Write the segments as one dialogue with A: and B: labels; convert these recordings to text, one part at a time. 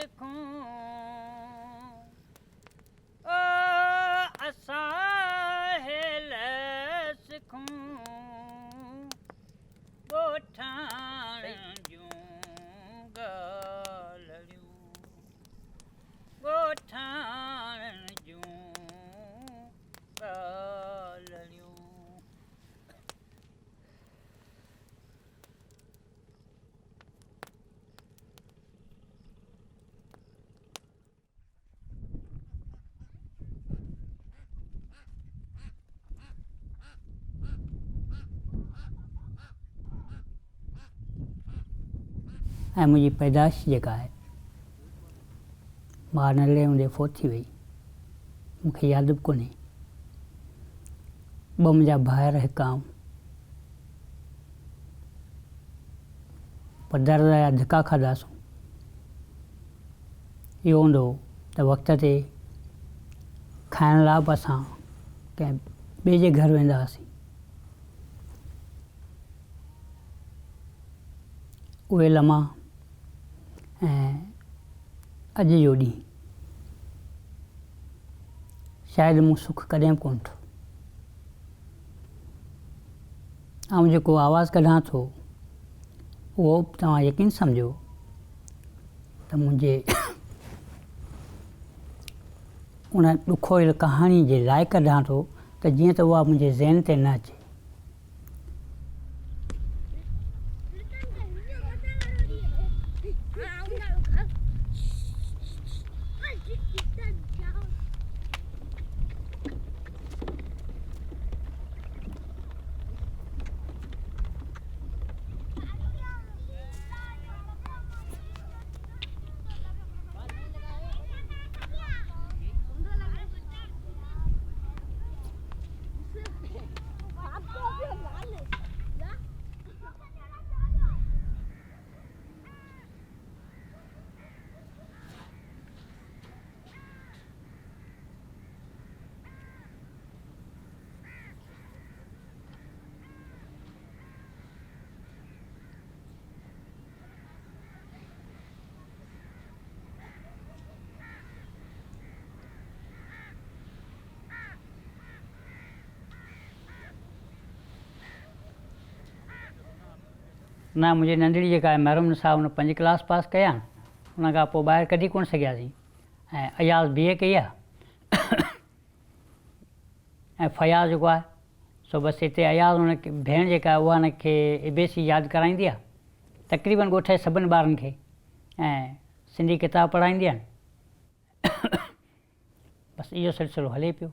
A: सिखूं ओ असां हेल सिखूं ॻोठाण जूं ॻाल्हियूं ॻोठाण जूं ॻाल्हियूं।
B: ऐं मुंहिंजी पैदाइश जेका आहे मां नंढड़े हूंदे फोत थी वई, मूंखे यादि बि कोन्हे। ॿ मुंहिंजा भाउर हिकु आऊं, पर दर जा धिका खाधासूं। इहो हूंदो त वक़्त ते खाइण लाइ बि असां कंहिं ॿिए जे घर वेंदा हुआसीं। उहे लम्हा ऐं अॼु जो ॾींहुं शायदि मूं सुख कॾहिं बि कोन थो। ऐं जेको आवाज़ु कढां थो उहो तव्हां यकीन सम्झो त मुंहिंजे उन ॾुखोई कहाणी जे लाइ कढां थो त जीअं त उहा मुंहिंजे ज़हन ते न अचे। न मुंहिंजी नंढड़ी जेका आहे महरुम निसा हुन 5 क्लास पास कया, उन खां पोइ ॿाहिरि कढी कोन सघियासीं। ऐं अयाज़ BA कई आहे ऐं फयाज़ जेको आहे सो बसि हिते अयाज़ हुनखे भेण जेका आहे उहा हुनखे ABC यादि कराईंदी आहे तक़रीबन ॻोठ जे सभिनि ॿारनि खे, ऐं सिंधी किताब पढ़ाईंदी आहे। बसि इहो सिलसिलो हले पियो।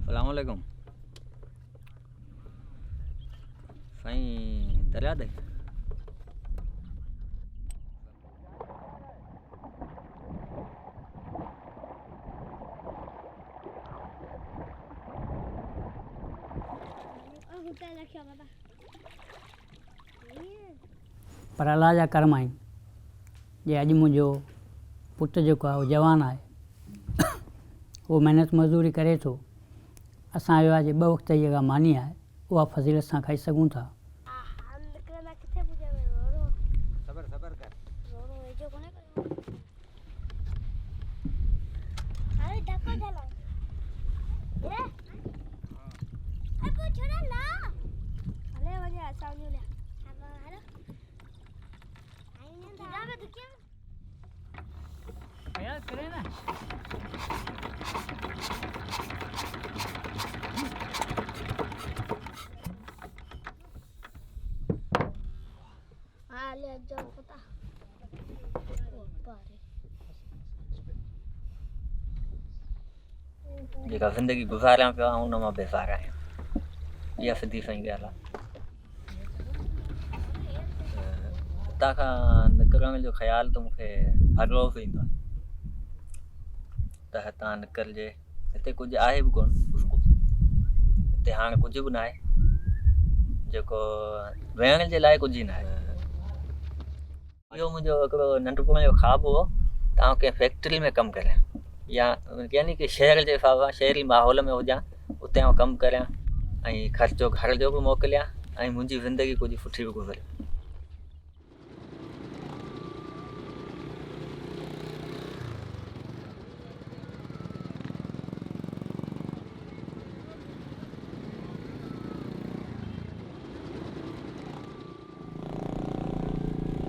C: अस्सलामुअलैकुम साईं दरिया ते
B: पर अलाह जा कर्म आहिनि जे अॼु मुंहिंजो पुटु जेको आहे उहो जवान आहे, उहो महिनत मज़दूरी करे थो असां आयो आहे जे 2 वक़्त जी जेका मानी आहे उहा फज़ीलत सां खाई सघूं था।
C: जेका ज़िंदगी गुज़ारियां पियो ऐं उन मां बेज़ार आहियां, इहा सिधी सही ॻाल्हि आहे। हितां खां निकिरण जो ख़्यालु त मूंखे हर रोज़ु ईंदो आहे त हितां निकिरजे। हिते कुझु आहे बि कोन, हिते हाणे कुझु बि न आहे, जेको वेहण जे लाइ कुझु ई न आहे। इहो मुंहिंजो हिकिड़ो नंढपण जो ख़्वाबु हो त आउं कंहिं फैक्ट्री में कमु करियां, या यानी कि शहर जे हिसाब सां शहरी माहौल में हुजां, उते आउं कमु करियां ऐं ख़र्चो घर जो बि मोकिलियां ऐं मुंहिंजी ज़िंदगी कुझु सुठी बि गुज़रे।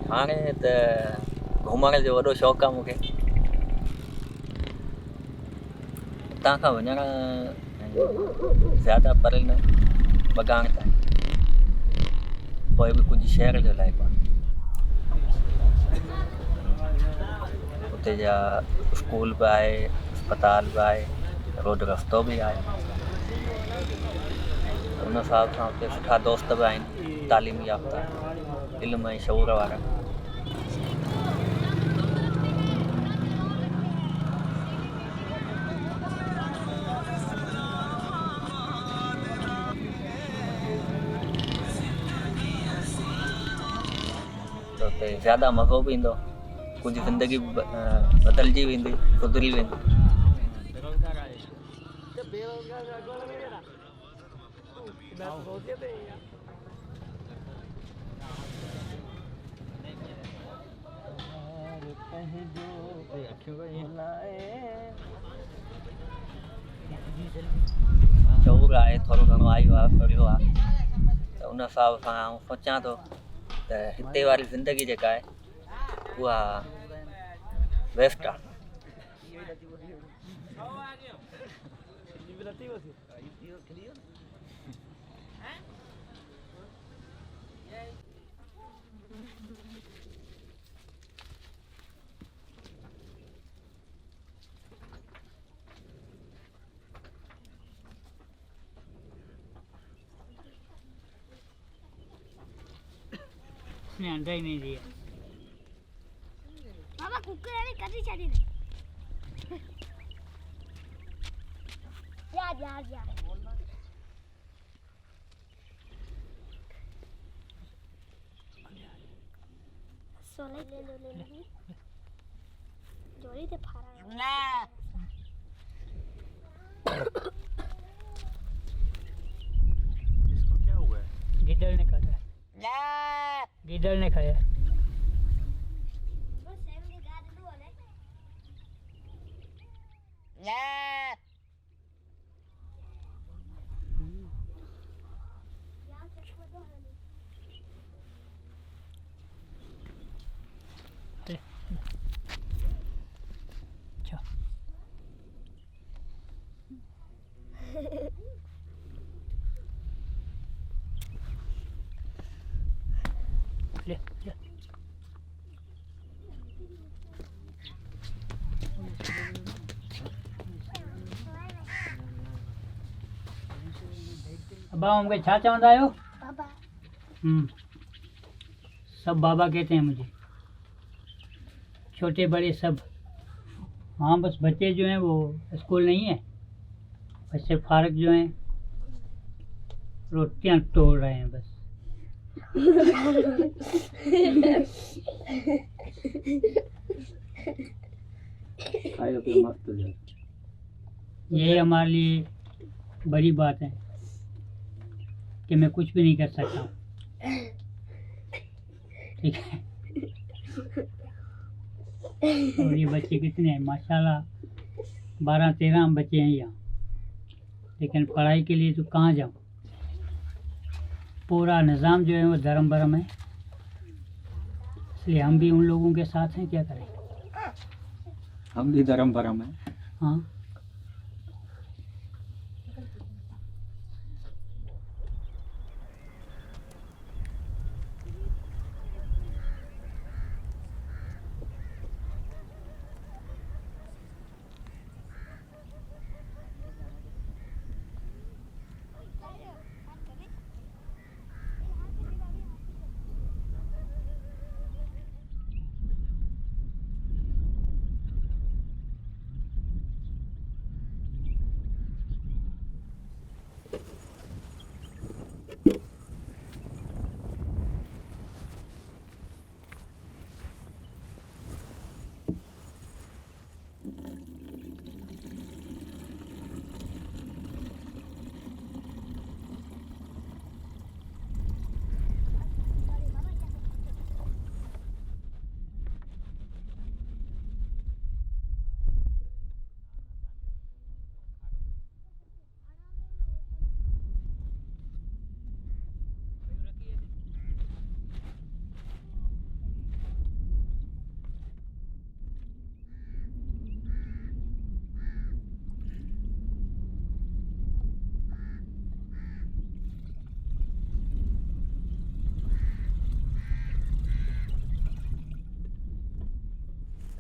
C: हाणे त घुमण जो वॾो शौक़ु आहे मूंखे। हितां खां वञण ज़्यादा परे न, बगान ताईं, पोइ बि कुझु शहर जो लाइक़ु आहे। उते जा स्कूल बि आहे, अस्पताल बि आहे, रोड रस्तो बि आहे। उन हिसाब सां उते सुठा दोस्त बि आहिनि, तालीमी याफ़्ता, इल्म ऐं शऊर वारा। उते ज़्यादा मज़ो बि ईंदो, कुझु ज़िंदगी बदिलजी वेंदी, सुधरी वेंदी। शऊर आहे, थोरो घणो आयो आहे, पढ़ियो आहे, त उन हिसाब सां आउं सोचां थो त हिते वारी ज़िंदगी जेका आहे उहा वेस्ट आहे।
B: इसने अंडा ही नहीं दिया।
D: मामा कुकर वाली कटी चढ़ी ने यार यार यार सोने ले लो जोड़ी ते फारा ना
E: इसको क्या हुआ है?
B: गिदड़ ने खाया, गिदड़ ने खाया।
D: बस सेम की गाद दो ने यार चश्मा दो
B: अच्छा ले ले अब्बा हमके छा चवंदा आहियो?
D: बाबा
B: सब बाबा कहते हैं मुझे, छोटे बड़े सब। हाँ बस बच्चे जो हैं वो स्कूल नहीं है, बच्चे फारग जो हैं रोटियां तोड़ रहे हैं बस। ये हमारे लिए बड़ी बात है कि मैं कुछ भी नहीं कर सकता हूँ, ठीक है। और ये बच्चे कितने हैं माशाल्लाह, 12-13 बच्चे हैं यहाँ, लेकिन पढ़ाई के लिए तो कहाँ जाऊँ। पूरा निज़ाम जो है वो धर्म भरम है, इसलिए हम भी उन लोगों के साथ हैं, क्या करें।
E: हम भी धर्म भरम है।
B: हाँ,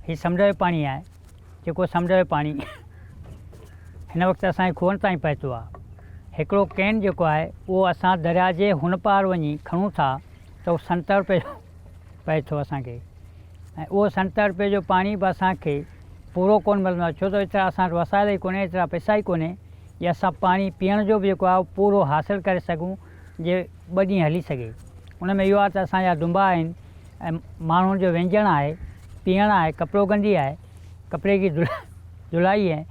B: ही समुंड जो पाणी आहे, जेको समुंड जो पाणी हिन वक़्तु असांजे खूहनि ताईं पहुतो आहे। हिकिड़ो कैन जेको आहे उहो असां दरिया जे हुन पार वञी खणूं था त उहो 70 रुपए जो पए थो असांखे, ऐं उहो 70 रुपए जो पाणी बि असांखे पूरो कोन मिलंदो आहे, छो त एतिरा असां वटि वसाइल ई कोन्हे, एतिरा पैसा ई कोन्हे जे असां पाणी पीअण जो बि जेको आहे उहो पूरो हासिलु करे सघूं, जे 2 ॾींहं हली सघे। उन में इहो आहे त असांजा दुंबा आहिनि ऐं माण्हुनि जो व्यंजन आहे, पीअण आहे, कपिड़ो गंदी आहे, कपिड़े की धुलाई है,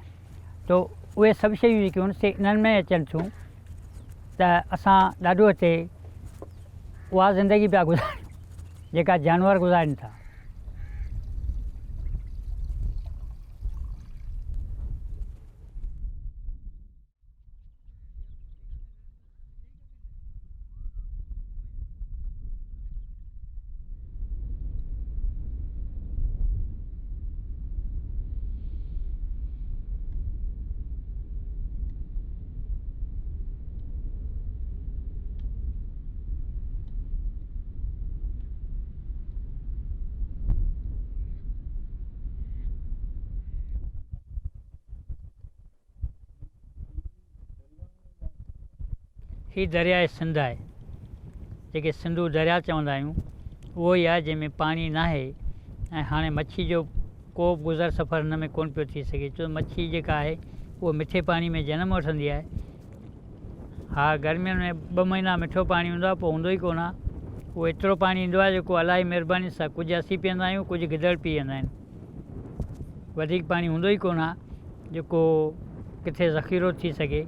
B: तो उहे सभु शयूं जेकियूं आहिनि से इन्हनि में अचनि थियूं त असां ॾाढो हिते उहा ज़िंदगी पिया गुज़ारियूं जेका जानवर गुज़ारनि था। ही दरिया सिंध आहे, जेके सिंधू दरिया चवंदा आहियूं, उहो ई आहे जंहिंमें पाणी न आहे ऐं हाणे मच्छी जो को बि गुज़र सफ़र हिन में कोन पियो थी सघे, छो मच्छी जेका आहे उहो मिठे पाणी में जनम वठंदी आहे। हा, गर्मियुनि में 2 महीना मिठो पाणी हूंदो आहे, पोइ हूंदो ई कोन आहे। उहो एतिरो पाणी ईंदो आहे जेको अलाह जी महिरबानी सां कुझु असीं पीअंदा आहियूं, कुझु गिदड़ पी वेंदा आहिनि। वधीक पाणी हूंदो ई कोन आहे जेको किथे ज़ख़ीरो थी सघे।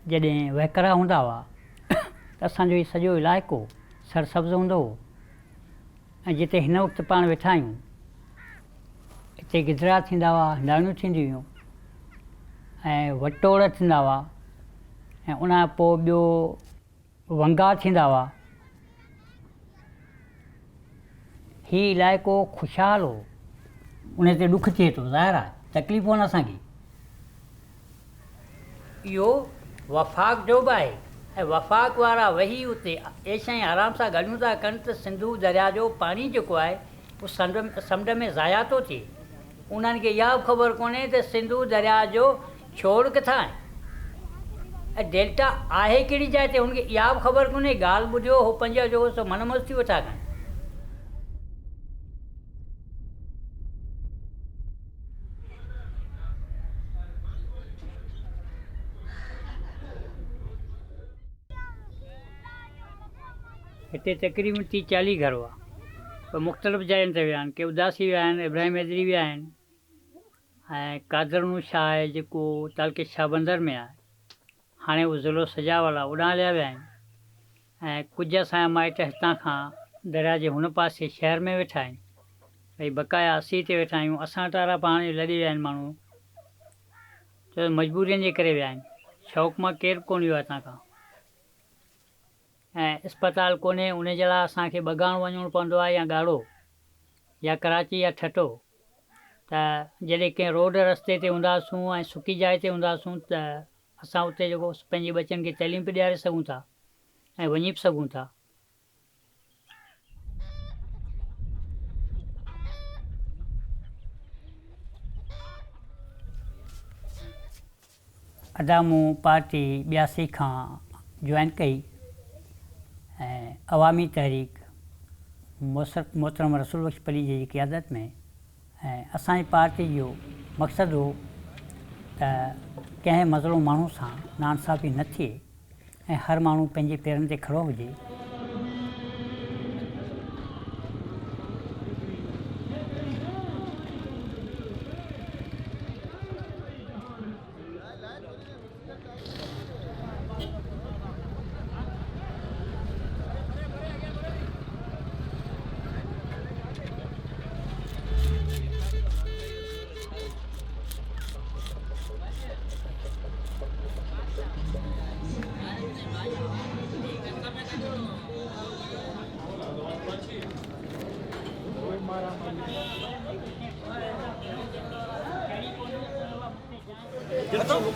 B: जॾहिं वहिकरा हूंदा हुआ त असांजो ही सॼो इलाइक़ो सरसब्ज़ हूंदो हो, ऐं जिते हिन वक़्तु पाण वेठा आहियूं हिते गिदरा थींदा हुआ, हंडाणियूं थींदियूं हुयूं ऐं वटोड़ थींदा हुआ, ऐं उन खां पोइ ॿियो वंगा थींदा हुआ। हीउ इलाइक़ो ख़ुशहाल हो, उन ते ॾुखु थिए थो, ज़ाहिर आहे। तकलीफ़ूं आहिनि असांखे।
A: इहो वफ़ाक़ जो बि आहे ऐं वफ़ाक़ वारा वेही उते एशियाई आराम सां ॻाल्हियूं था कनि त सिंधू दरिया जो पाणी जेको आहे उहो समुंड में ज़ाया थो थिए। उन्हनि खे इहा बि ख़बर कोन्हे त सिंधू दरिया जो छोड़ किथां आहे ऐं डेल्टा आहे कहिड़ी जाइ ते, हुनखे इहा बि ख़बर कोन्हे। ॻाल्हि ॿुधियो हो पंज जो सो मन मस्ती वेठा कनि।
B: हिते तक़रीबन 30-40 घर हुआ, पर मुख़्तलिफ़ जायुनि ते विया आहिनि। के उदासी विया आहिनि, इब्राहिम हैदरी विया आहिनि, ऐं कादरनू शाह आहे जेको तालके शाह बंदर में आहे, हाणे उहो ज़िलो सजावाला उॾां हलिया विया आहिनि। ऐं कुझु असांजा माइट हितां खां दरिया जे हुन पासे शहर में वेठा आहिनि, भई बक़ाया 80 ते वेठा आहियूं। असां टारा पाण लॾे विया आहिनि माण्हू, छो मजबूरियुनि जे करे विया आहिनि। शौक़ु मां केरु कोन वियो आहे हितां खां, ऐं अस्पताल कोन्हे, उन जे लाइ असांखे बगान वञिणो पवंदो आहे, या ॻाढ़ो या कराची या ठठो। त जॾहिं कंहिं रोड रस्ते ते हूंदासूं ऐं सुकी जाइ ते हूंदासूं त असां उते जेको पंहिंजे बचनि खे तइलीम बि ॾियारे सघूं था ऐं वञी बि सघूं था। अदा मूं पार्टी 82 खां जॉइन कई ऐं अवामी तहरीक मोहतरम रसूल बख्श पली जी क़ियादत में। ऐं असांजी पार्टी जो मक़सदु हो त कंहिं मज़लूम माण्हू सां नाइंसाफ़ी न थिए ऐं हर माण्हू पंहिंजे पेरनि ते खड़ो हुजे।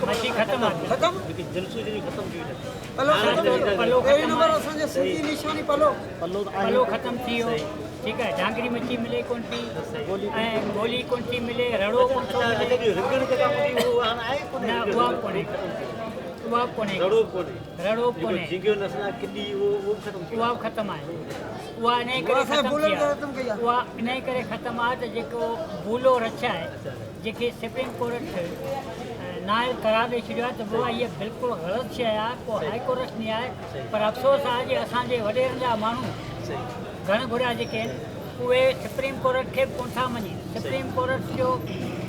B: मच्छी ख़त्म आहे, पलो ख़त्म थी वियो। ठीकु आहे, झांगरी मच्छी मिले कोन थी ऐं गोली कोन थी मिले, रड़ो कोन थो मिले, न उहा बि कोन्हे, उहा बि कोन्हे, रड़ो कोन्हे, उहा बि ख़त्म आहे। उहा इन करे ख़त्म थी आहे, उहा इन करे ख़त्म आहे त जेको भूलो रच आहे, जेके सुप्रीम कोर्ट नाइल करार ॾेई छॾियो आहे, त उहा इहा बिल्कुलु ग़लति शइ आहे, को हाई कोर्ट न आहे। पर अफ़सोस आहे जे असांजे वॾेरनि जा माण्हू घण घुरिया जेके आहिनि उहे सुप्रीम कोर्ट खे बि कोन था मञनि। सुप्रीम कोर्ट जो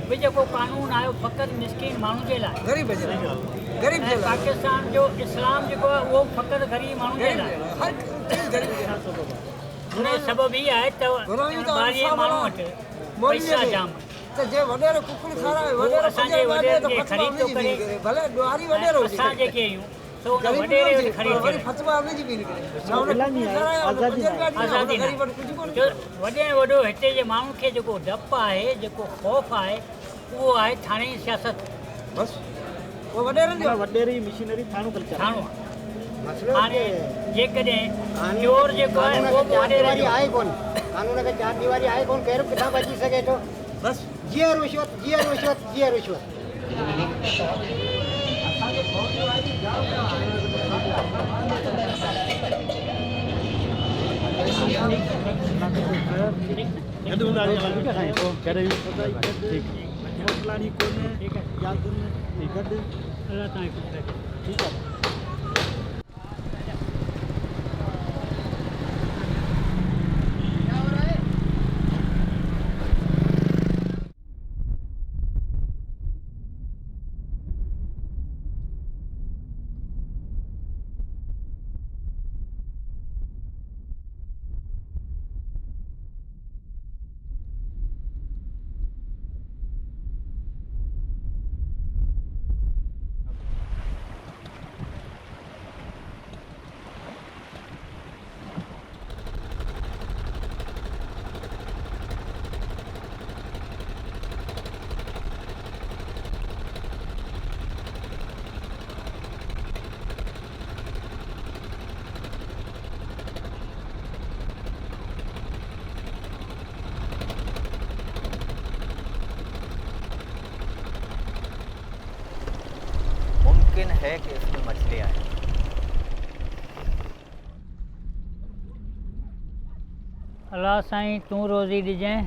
B: बि जेको कानून आयो फ़क़ति मिसकिन माण्हू जे लाइ, ऐं पाकिस्तान जो इस्लाम जेको आहे उहो फ़क़ति ग़रीब माण्हू जे लाइ। हुन जो सबबु इहा आहे त ॿाहिरि माण्हू वटि पैसा जाम, असांजे वॾेरनि खे ख़रीद थो करे, असां जेके आहियूं सो उन वॾेरे वटि ख़रीद करे आज़ादी न। वॾे में वॾो हिते जे माण्हू खे जेको डपु आहे, जेको ख़ौफ़ आहे, उहो आहे थाणे जी सियासत। हाणे जेकॾहिं चोर जेको आहे उहो बि वॾेरे आहे कोन, कानून खे 4 दीवारी आहे कोन, केरु किथां बची सघे थो। बस जीअं रिश्वत, जीअं रिश्वत, जीअं रिश्वत। ठीक है।
C: मुमकिन है कि इसमें मछलियाँ हैं।
B: अलाह साईं तूं रोज़ी ॾिजांइ,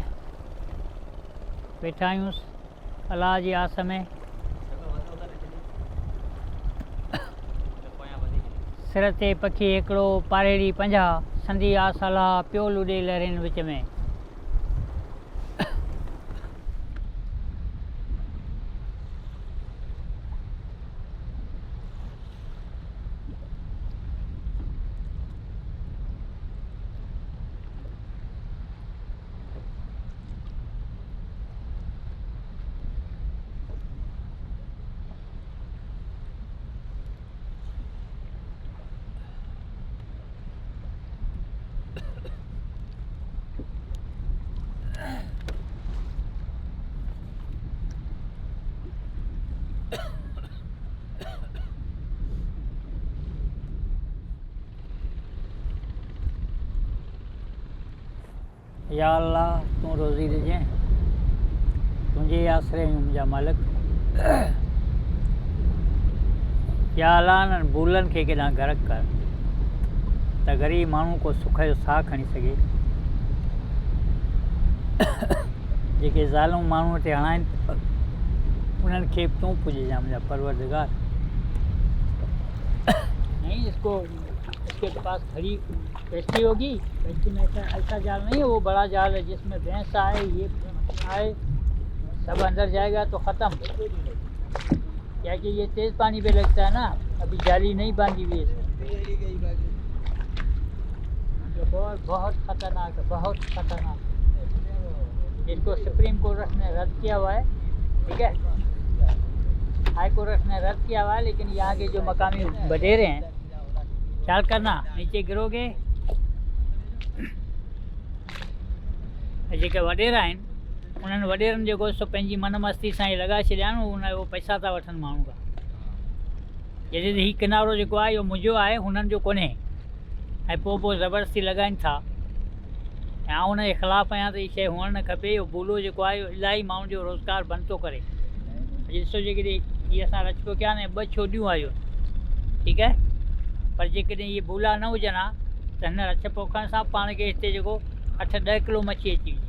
B: वेठा आहियूं अलाह जी आस में। सिर ते पखी हिकिड़ो पारेड़ी 50, संधी आस अलाह पियो लुॾे लहरनि विच में। या अल्लाह तूं रोज़ी ॾिजांइ, तुंहिंजे आसरे आहियूं मुंहिंजा मालिक। या अल्लाह न भूलनि खे केॾांहुं गर्क कर त ग़रीब माण्हू को सुख जो साह खणी सघे। जेके ज़ालूं माण्हूअ ते हणाइनि उन्हनि खे तूं पुॼिजांइ मुंहिंजा परवरदिगार। नहीं इसके पास खड़ी कश्ती होगी, कश्ती में ऐसा जाल नहीं है, वो बड़ा जाल है जिसमें भैंस आए ये आए सब अंदर जाएगा तो ख़त्म। क्या कि ये तेज़ पानी पे लगता है ना, अभी जाली नहीं बांधी हुई है। ये बहुत ख़तरनाक है, बहुत ख़तरनाक है। इसको सुप्रीम कोर्ट ने रद्द किया हुआ है, ठीक है, हाई कोर्ट ने रद्द किया हुआ है, लेकिन यहाँ के जो मकामी बटेरे हैं, ख्याल करना नीचे गिरोगे। जेके वॾेरा आहिनि उन्हनि वॾेरनि जेको सो पंहिंजी मन मस्ती सां ई लॻाए छॾिया आहिनि, उन उहो पैसा था वठनि माण्हू खां। जॾहिं हीउ किनारो जेको आहे इहो मुंहिंजो आहे, हुननि जो कोन्हे, ऐं पोइ ज़बरदस्ती लॻाइनि था। ऐं आउं उनजे ख़िलाफ़ु आहियां त हीअ शइ हुअणु न खपे। इहो भूलो जेको आहे इहो इलाही माण्हुनि जो रोज़गार बंदि थो करे। ॾिसो जेकॾहिं इहे असां रच पियो कया न, 2 छोॾियूं आहियूं, ठीकु आहे, पर जेकॾहिं इहे भूला न हुजनि हा त हिन रच पोखण सां पाण खे हिते जेको 8-10 किलो मच्छी अची वञे।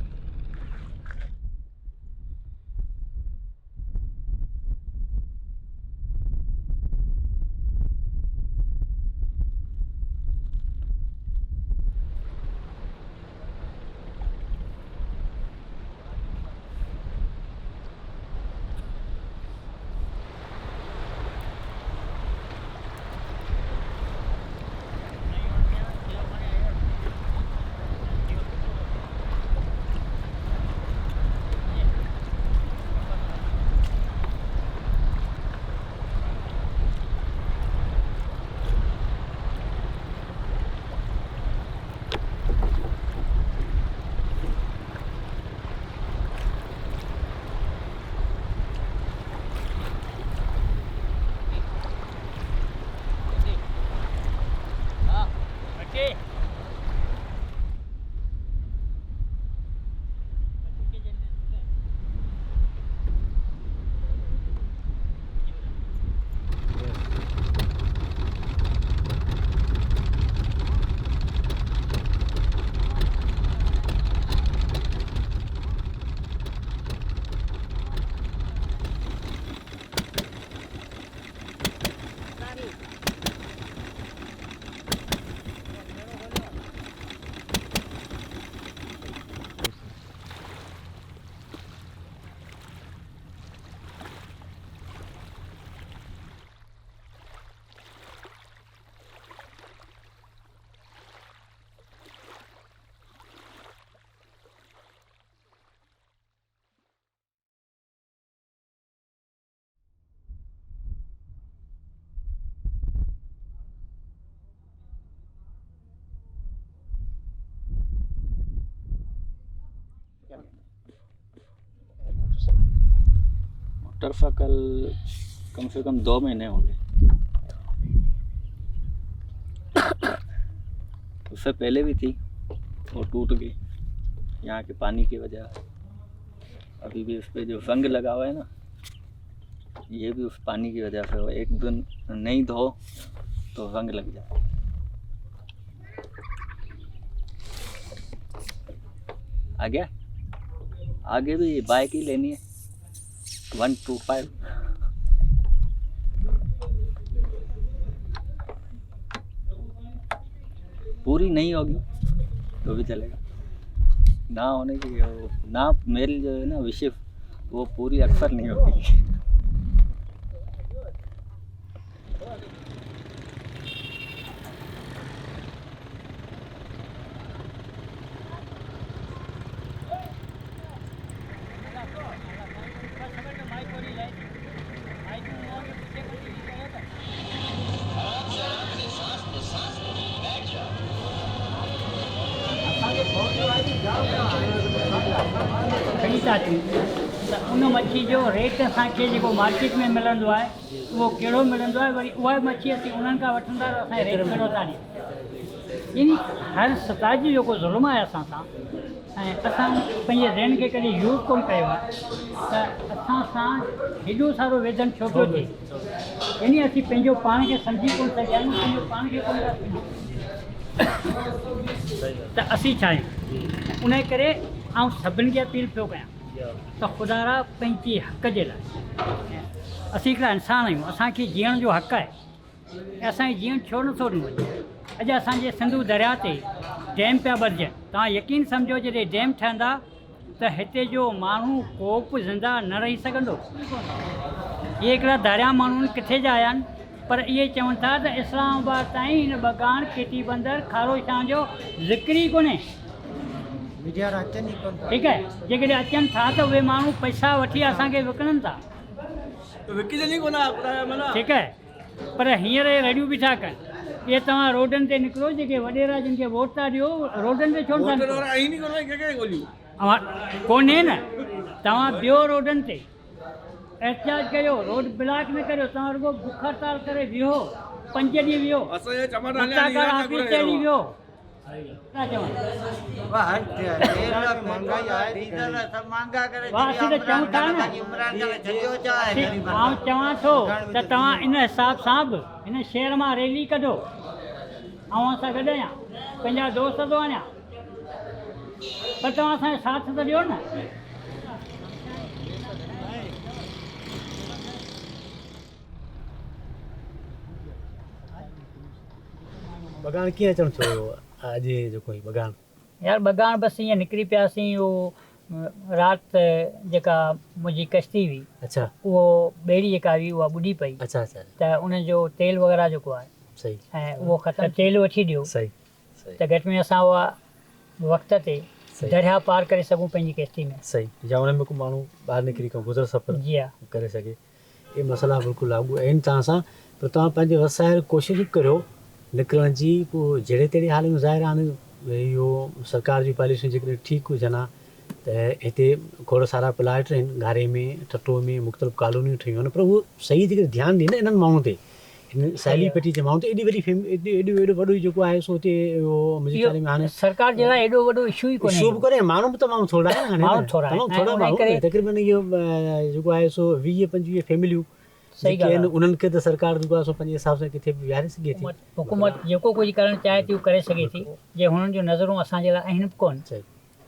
C: मोटरसाइकिल कम से कम 2 महीने हो गए, उससे पहले भी थी, वो टूट गई यहाँ के पानी की वजह। अभी भी उस पर जो जंग लगा हुआ है ना, ये भी उस पानी की वजह से हो, एक दिन नहीं धो तो रंग लग जाए। आगे भी बाइक ही लेनी है 125। पूरी नहीं होगी तो भी चलेगा, ना होने की ना मेरी जो है ना विशेष वो पूरी अक्सर नहीं होती।
B: ख़रीदा थियूं त उन मच्छी जो रेट असांखे जेको मार्केट में मिलंदो आहे उहो कहिड़ो मिलंदो आहे, वरी उहा मच्छी असीं उन्हनि खां वठंदा त असांखे रेट कहिड़ो था ॾियनि। यानी हर सता जो जेको ज़ुल्म आहे असां सां, ऐं असां पंहिंजे ज़हन खे कॾहिं यूज़ कोन कयो आहे त असां सां हेॾो सारो वेदन छो पियो थिए। यानी असीं पंहिंजो पाण खे सम्झी कोन सघिया आहियूं, पंहिंजो पाण खे कोन था सम्झूं त असीं छा आहियूं। उन करे आउं सभिनी खे अपील पियो कयां त ख़ुदा पंहिंजे हक़ जे लाइ, असीं हिकिड़ा इंसान आहियूं, असांखे जीअण जो हक़ आहे ऐं असांखे जीअण छो नथो ॾिनो वञे। अॼु असांजे सिंधू दरिया ते डैम पिया भरिजनि, तव्हां यकीन सम्झो जॾहिं डैम ठहंदा त हिते जो माण्हू को बि ज़िंदा न रही सघंदो। इहे हिकिड़ा दरिया माण्हू किथे जा आया आहिनि, पर इहे चवनि था त इस्लामाबाद ताईं हिन बगान खेती बंदर खारोशां जो ज़िक्र ई कोन्हे। ठीकु आहे, जेकॾहिं अचनि था त उहे माण्हू पैसा वठी असांखे विकिणनि था, ठीकु आहे, पर हींअर रड़ियूं बि था कनि। इहे तव्हां रोडनि ते निकिरो, जेके वॾेरा जिन खे वोट था ॾियो, रोडनि ते छो था कोन्हे न, तव्हां ॿियो रोडनि ते एहतियात कयो, रोड ब्लॉक न करियो, तव्हां रुगो बुख हड़ताल करे विहो, 5 ॾींहं विहो, ऑफिस ते हली विहो। छा चवां, आउं चवां थो त तव्हां इन हिसाब सां बि हिन शहर मां रैली कढो, ऐं असां गॾु आहियां, पंहिंजा दोस्त थो आहियां, पर तव्हां असांजो साथ त ॾियो न।
F: बगान कीअं अचणु थियो अॼु जेको ही बगान?
B: यार बगान बसि ईअं निकिरी पियासीं, उहो राति जेका मुंहिंजी कश्ती हुई,
F: अच्छा,
B: उहो ॿेड़ी जेका हुई उहा ॿुॾी पई,
F: अच्छा अच्छा,
B: त उनजो तेल वग़ैरह जेको आहे
F: सही,
B: ऐं उहो ख़तमु, तेल वठी ॾियो
F: सही सही,
B: त घटि में असां उहा वक़्त ते दरिया पार करे सघूं पंहिंजी कश्ती में।
F: सही, या उन में को माण्हू ॿाहिरि निकिरी को गुज़र सफ़र
B: जी हा
F: करे सघे। इहे मसइला बिल्कुलु लागू आहिनि तव्हां सां, पर तव्हां पंहिंजे वसाइल कोशिशि करियो निकिरण जी। पोइ जहिड़े तहिड़े हाल में ज़ाहिर आहे इहो सरकार जी पॉलिसियूं जेकॾहिं ठीकु हुजनि हा त हिते खोड़ सारा प्लाट आहिनि, घारे में टटो में मुख़्तलिफ़ कॉलोनियूं ठहियूं आहिनि, पर उहो सही जेके ध्यानु ॾिए न इन्हनि माण्हुनि ते, हिन साहेली पेटी जे माण्हुनि ते। एॾी वॾी एॾो वॾो जेको आहे सो हिते मुंहिंजे ख़्याल में हाणे
B: सरकार जे लाइ एॾो वॾो इशू ई कोन्हे,
F: इशू बि कोन्हे, माण्हू बि तमामु थोरा आहिनि,
B: माण्हू थोरा
F: माण्हू तक़रीबन इहो जेको आहे सो 20-25 फैमिलियूं जेके आहिनि उन्हनि खे त सरकार जेको आहे सो पंहिंजे हिसाब सां किथे बि विहारे सघे थी।
B: हुकूमत जेको कुझु करणु चाहे थी उहो करे सघे थी, जे हुननि जूं नज़रूं असांजे लाइ आहिनि बि कोन।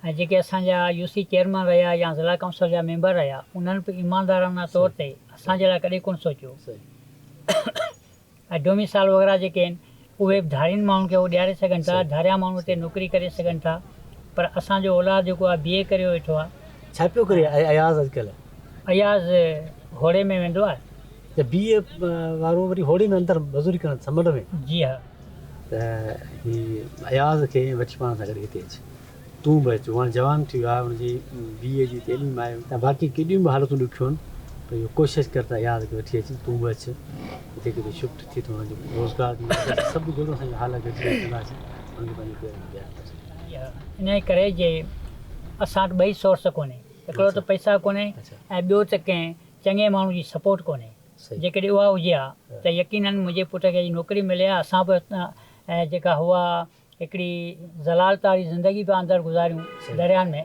B: ऐं जेके असांजा UC चेयरमैन रहिया या ज़िला काउंसिल जा मेंबर रहिया, उन्हनि बि ईमानदाराना तौर ते असांजे लाइ कॾहिं कोन सोचियो। ऐं डोमिसाइल वग़ैरह जेके आहिनि उहे बि धारियुनि माण्हुनि खे उहो ॾियारे सघनि था, धारिया माण्हू हिते नौकिरी करे सघनि था, पर असांजो औलाद जेको आहे BA करे वेठो आहे।
F: छा पियो करे अयाज़ अॼुकल्ह?
B: अयाज़ होड़े में वेंदो आहे,
F: त BA वारो वरी होड़े में अंदरि मज़ूरी करणु समुंड में।
B: जी हा,
F: त हीअ अयाज़ खे वठी पाण सां गॾु हिते अचे, तूं बि अचो, हाणे जवान थी वियो आहे, हुनजी BA जी तइलीम आहे, त बाक़ी केॾियूं बि हालतूं ॾुखियूं आहिनि, पर इहो कोशिशि कर त अयाज़ खे वठी अचे, तूं बि अचु, हिते किथे शिफ्ट थी थो वञे, रोज़गार सभु जहिड़ो असांजो हाल गॾिजी कंदासीं, हुनखे पंहिंजे पेरनि ते बीहारींदासीं।
B: इन करे जे असां वटि ॿई सोर्स कोन्हे, हिकिड़ो त पैसा कोन्हे ऐं ॿियो त कंहिं चङे माण्हू जी सपोर्ट कोन्हे। जेकॾहिं उहा हुजे हा त यकीनन मुंहिंजे पुट खे नौकिरी मिले हा, असां बि ऐं जेका हुआ हिकिड़ी ज़लालत वारी ज़िंदगी पिया अंदरि गुज़ारियूं दरियानि में,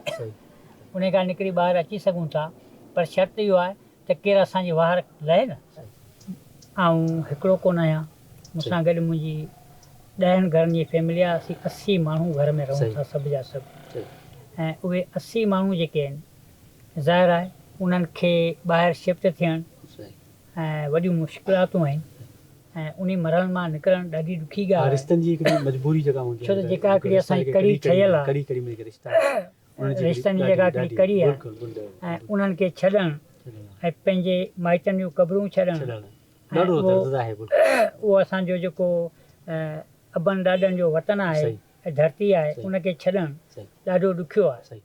B: उन खां निकिरी ॿाहिरि अची सघूं था। पर शर्त इहो आहे त केरु असांजी वार लहे न। ऐं हिकिड़ो कोन आहियां, मूंसां गॾु मुंहिंजी 10 घरनि जी फैमिली आहे। असीं 80 माण्हू घर में रहूं था, सभु जा सभु। ऐं उहे 80 माण्हू जेके आहिनि, ज़ाहिर आहे उन्हनि खे ॿाहिरि शिफ्ट थियणु ऐं वॾियूं मुश्किलातूं आहिनि। ऐं उन मरहल मां निकिरणु ॾाढी ॾुखी ॻाल्हि आहे।
F: रिश्तनि जी हिकिड़ी मजबूरी जेका हूंदी
B: छो त जेका हिकिड़ी असांजी कड़ी ठहियल आहे,
F: कड़ी में रिश्ता आहे,
B: रिश्तनि जी जेका हिकिड़ी कड़ी आहे, ऐं उन्हनि खे छॾणु ऐं पंहिंजे माइटनि जूं क़बरूं छॾणु, उहो असांजो जेको अबनि ॾाॾनि जो वतन आहे ऐं धरती आहे, उनखे छॾणु ॾाढो ॾुखियो आहे।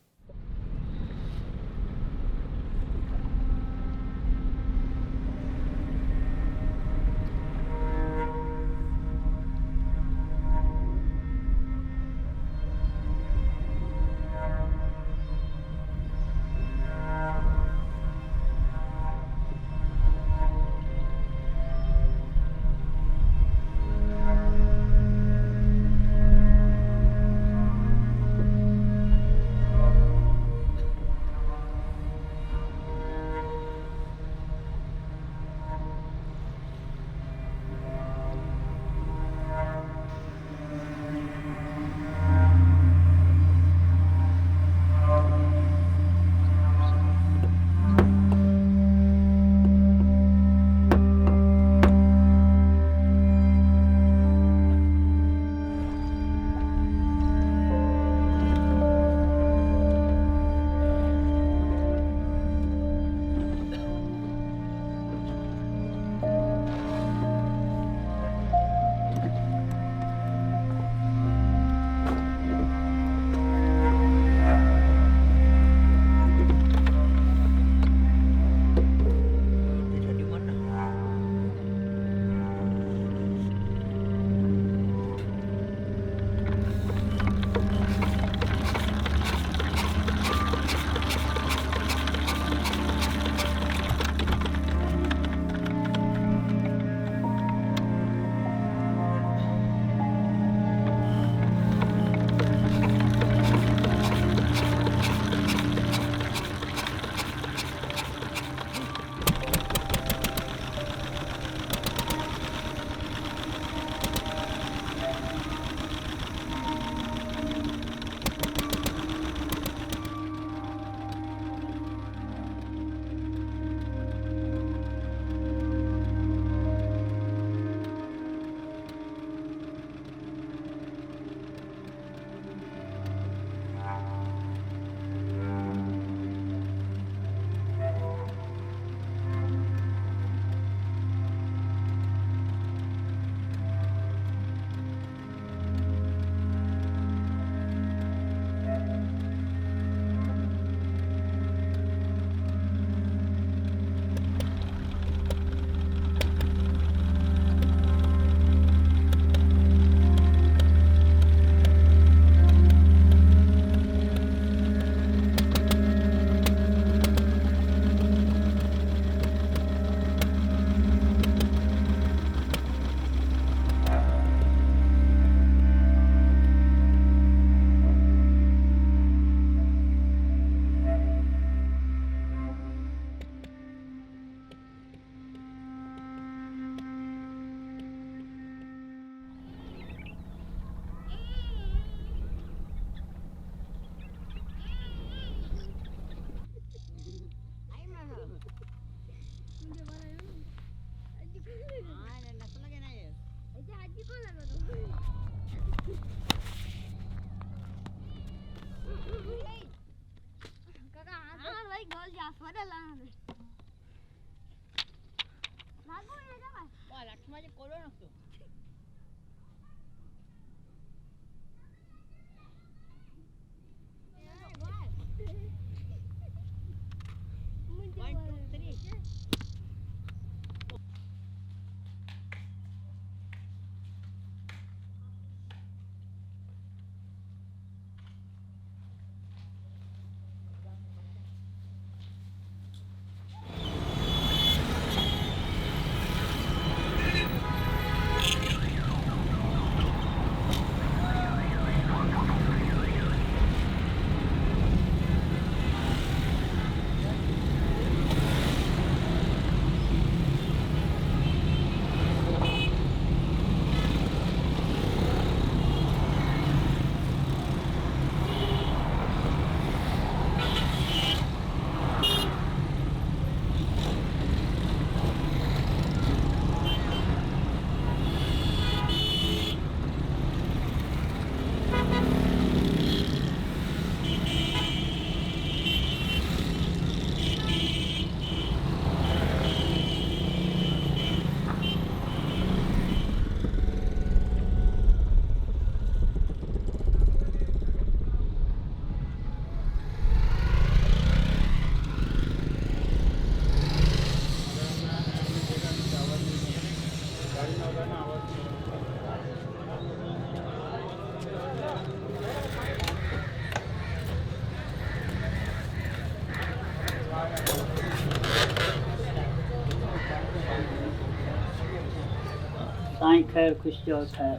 B: साईं ख़ैर ख़ुशि जो ख़ैर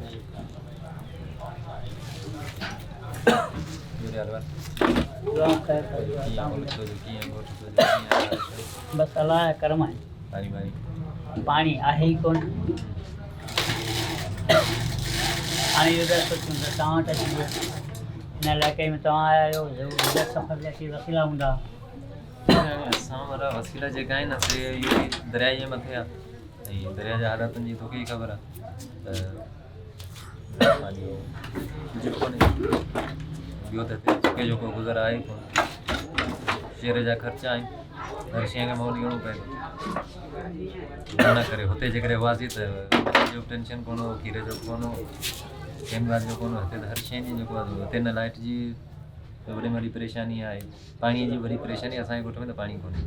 B: दुआ ख़ैर बसि अलाह जा करम आहिनि पाणी आहे ई कोन हाणे इहो था सोचूं त तव्हां वटि अची वियो हिन इलाइक़े में तव्हां आया आहियो ज़रूरु सफ़र जा के वसीला हूंदा
C: असां वारा वसीला जेका आहिनि से इहो दरिया जे मथे आहे ऐं दरिया जे हालातुनि जी तोखे ई ख़बर आहे त कुझु कोन्हे ॿियो त हिते सुके जो को गुज़र आहे ई कोन शहर जा ख़र्चा आहिनि हर शइ खे मुअल ॾियणो पए थो न करे हुते जेकॾहिं हुआसीं त जो टेंशन कोन हो खीर जो कोन हो कंहिं ॻाल्हि जो कोन हो हिते त हर शइ जी जेको आहे हिते न लाइट जी वॾी वॾी परेशानी आहे पाणीअ जी वॾी परेशानी असांजे ॻोठ में त पाणी कोन्हे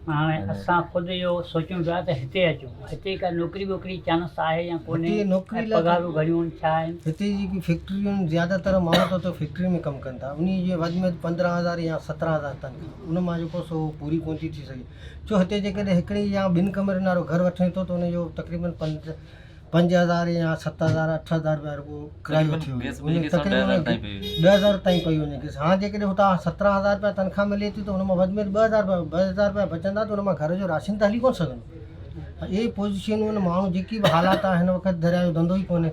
B: हाणे असां ख़ुदि इहो सोचूं पिया त हिते अचूं हिते का नौकिरी वोकिरी चांस आहे या कोन्हे
G: हिते नौकिरी लाइ
B: पघारूं घणियूं आहिनि छा आहिनि
G: हिते जेकी फैक्ट्रियूं आहिनि ज़्यादातर माण्हू त फैक्ट्री में कमु कनि था उन जे वधि में 15,000 या 17,000 तनख़्वाह उन मां जेको सो पूरी कोन थी सघे छो हिते जेकॾहिं हिकिड़ी या 2 कमरनि वारो घरु वठे थो त उनजो तक़रीबन 5,000 या 7,000 8,000 रुपया रुगो किरायो वठी वञे तक़रीबन 10,000 ताईं पई वञे हाणे जेकॾहिं हुतां 17,000 रुपया तनख़्वाह मिले थी त हुन मां वधि में 2,000 रुपया बचंदा त हुन मां घर जो राशन त हली कोन सघंदो इहे पोज़ीशनूं आहिनि माण्हू जेकी बि हालात आहे हिन वक़्तु दरिया जो धंधो ई कोन्हे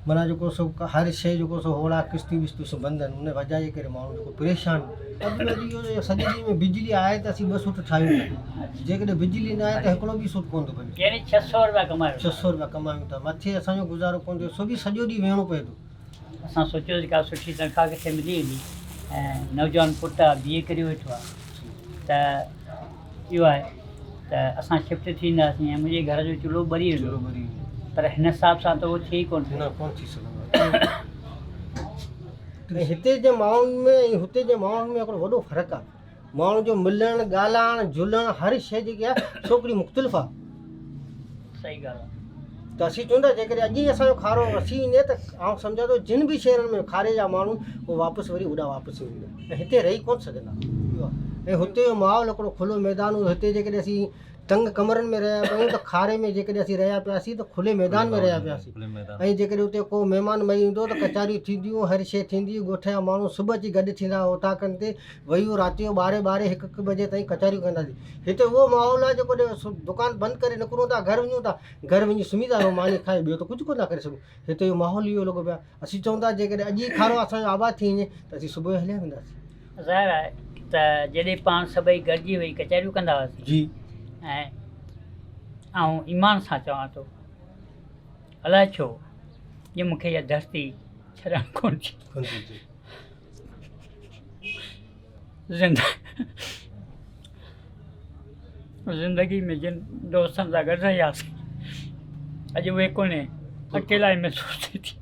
G: माना जेको सो हर शइ जेको सो होड़ा किश्तियूं विश्तियूं सभु बंदि आहिनि उन वजह जे करे माण्हू जेको परेशान अॼु सॼे ॾींहं में बिजली आहे त असीं 2 सूट ठाहियूं था जेकॾहिं बिजली न आहे त हिकिड़ो बि सूट कोन थो बने
B: यानी 600 रुपया कमायो
G: 600 रुपया कमायूं था मथे असांजो गुज़ारो कोन थियो सो बि सॼो ॾींहुं वेहणो पए थो
B: असां सोचियोसीं का सुठी तनख़्वाह किथे मिली वेंदी ऐं नौजवान पुटु आहे BA करे वेठो आहे त इहो आहे त असां शिफ्ट थींदासीं ऐं मुंहिंजे घर जो चुल्हो ॿरी वेंदो पर हिन हिसाब सां त उहो थिए ई कोन
G: न कोन थी सघंदो आहे हिते जे माण्हुनि में ऐं हुते जे माण्हुनि में हिकिड़ो वॾो फ़र्क़ु आहे माण्हू जो मिलणु ॻाल्हाइणु झुलणु हर शइ जेकी आहे छोकिरी मुख़्तलिफ़ आहे
B: सही ॻाल्हि आहे
G: त असीं चऊं था जेकॾहिं अॼु ई असांजो खारो वसी वञे त आउं सम्झां थो जिन बि शहरनि में खारे जा माण्हू उहे वापसि वरी होॾां वापसि वेंदा ऐं हिते रही कोन सघंदा इहो आहे ऐं हुते जो माहौल हिकिड़ो खुलो मैदान हो हिते जेकॾहिं असीं तंग कमरनि में रहिया पिया त खारे में जेकॾहिं असीं रहिया पियासीं त खुले मैदान में रहिया पियासीं ऐं जेकॾहिं हुते को महिमान मई ईंदो त कचहरियूं थींदियूं हर शइ थींदी ॻोठ जा माण्हू सुबुह अची गॾु थींदा ओटाकनि ते वेही राति जो 12 1 बजे ताईं कचहरियूं कंदासीं हिते उहो माहौल आहे जेको दुकानु बंदि करे निकिरूं था घर वञूं था घर वञी सुम्ही था मानी खाए ॿियो त कुझु कोन था करे सघूं हिते जो माहौल इहो लॻो पिया असीं चऊं था जेकॾहिं अॼु ई खारो असांजो आबादु थी वञे त असीं सुबुह जो हलिया वेंदासीं
B: ज़ाहिर आहे त जॾहिं पाण सभई गॾिजी वेही कचहरियूं कंदा हुआसीं
G: जी
B: ऐं आउं ईमान सां चवां थो अलाए छो जे मूंखे इहा धरती छॾणु कोन थी ज़िंदगी में जिन दोस्तनि सां गॾु रहियासीं अॼु उहे कोन्हे अकेला ई महसूस थी थी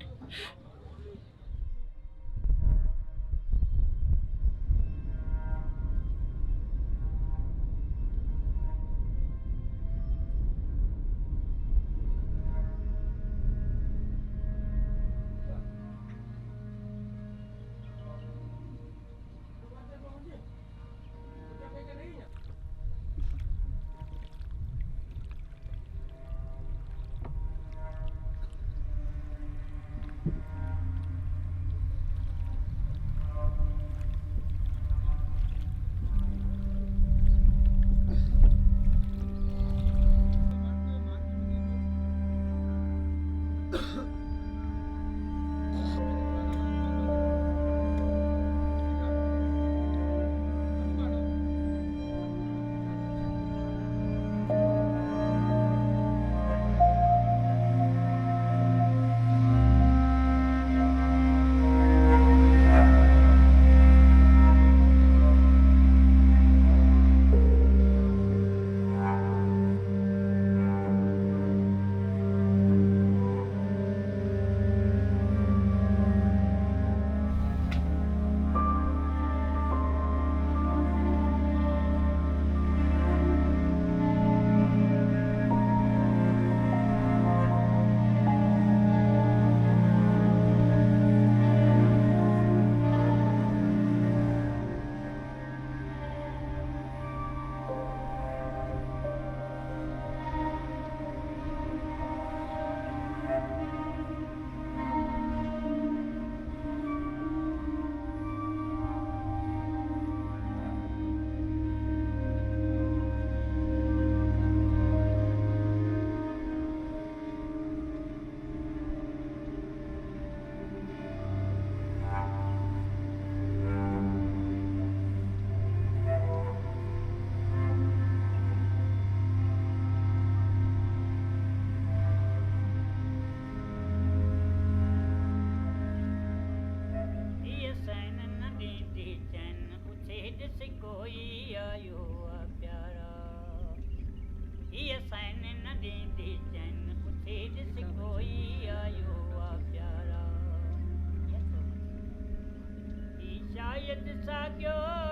A: चित साॻियो